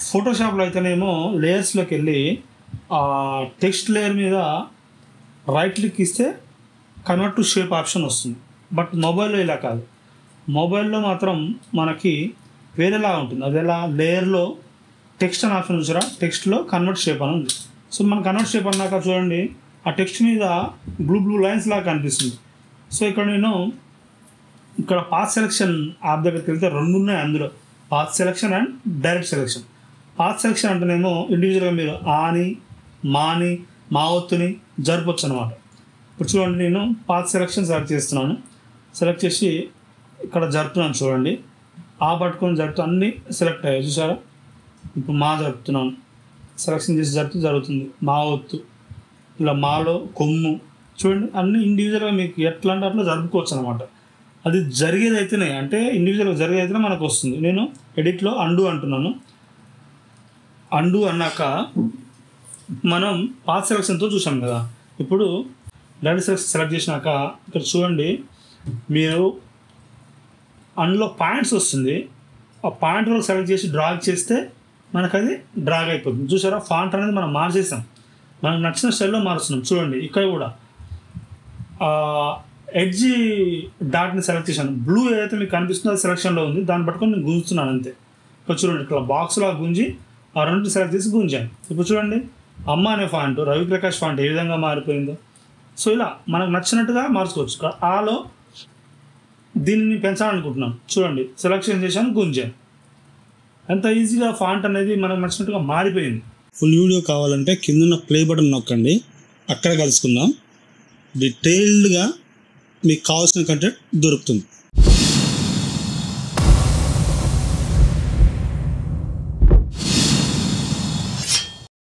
ఫోటోషాప్లో అయితేనేమో లేయర్స్లోకి వెళ్ళి text layer మీద రైట్ క్లిక్ ఇస్తే కన్వర్ట్ టు షేప్ ఆప్షన్ వస్తుంది. బట్ మొబైల్లో ఇలా కాదు. మొబైల్లో మాత్రం మనకి వేరేలా ఉంటుంది. అది ఎలా లేయర్లో టెక్స్ట్ అని ఆప్షన్ చూసారా, టెక్స్ట్లో కన్వర్ట్ షేప్ అని ఉంది. సో మనం కన్వర్ట్ షేప్ అన్నాక చూడండి ఆ టెక్స్ట్ మీద బ్లూ లైన్స్ లాగా కనిపిస్తుంది. సో ఇక్కడ పాత్ సెలెక్షన్ యాప్ దగ్గరికి వెళ్తే రెండు ఉన్నాయి. అందులో path selection and direct selection. Path selection అంటేనేమో ఇండివిజువల్గా మీరు ఆని మాని మావత్తుని జరపచ్చు అనమాట. ఇప్పుడు చూడండి నేను పాత్ సెలెక్షన్ సెలెక్ట్ చేస్తున్నాను. సెలెక్ట్ చేసి ఇక్కడ జరుపుతున్నాను చూడండి. పట్టుకొని జరుపుతూ అన్నీ సెలెక్ట్ అయ్యాయి చూసారా. ఇప్పుడు మా జరుపుతున్నాను, సెలెక్షన్ చేసి జరుగుతుంది. మావత్తు ఇలా మాలో కొమ్ము చూడండి అన్నీ ఇండివిజువల్గా మీకు ఎట్లా అంటే అట్లా జరుపుకోవచ్చు అనమాట. అది జరిగేది అయితేనే అంటే ఇండివిజువల్గా జరిగేది అయితేనే మనకు వస్తుంది. నేను ఎడిట్లో అండు అంటున్నాను. అండు అన్నాక మనం పాత్ సెలెక్షన్తో చూసాం కదా. ఇప్పుడు డైరెక్ట్ సెలెక్షన్ సెలెక్ట్ చేసినాక ఇక్కడ చూడండి మీరు అందులో పాయింట్స్ వస్తుంది. ఆ పాయింట్ వరకు సెలెక్ట్ చేసి డ్రాగ్ చేస్తే మనకు అది డ్రాగ్ అయిపోతుంది. చూసారా ఫాంట్ అనేది మనం మార్చేసాం, మనకు నచ్చిన స్టైల్లో మారుస్తున్నాం. చూడండి ఇక్కడ కూడా ఎడ్జ్ డాట్ని సెలెక్ట్ చేశాను. బ్లూ ఏదైతే మీకు కనిపిస్తుందో అది సెలెక్షన్లో ఉంది, దాన్ని పట్టుకొని నేను గుంజుతున్నాను అంతే. ఇక్కడ చూడండి ఇక్కడ బాక్స్లో గుంజి ఆ రెండు సెలెక్ట్ చేసి గుంజాను. ఇప్పుడు చూడండి అమ్మ అనే ఫాంట్ రవిప్రకాష్ ఫాంట్ ఏ విధంగా మారిపోయిందో. సో ఇలా మనకు నచ్చినట్టుగా మార్చుకోవచ్చు. ఆలో దీనిని పెంచాలనుకుంటున్నాను చూడండి, సెలెక్షన్ చేశాను, గుంజాను. ఎంత ఈజీగా ఫాంట్ అనేది మనకు నచ్చినట్టుగా మారిపోయింది. ఫుల్ వీడియో కావాలంటే కింద ప్లే బటన్ నొక్కండి, అక్కడ కలుసుకుందాం. డీటెయిల్డ్గా మీకు కావాల్సిన కంటెంట్ దొరుకుతుంది.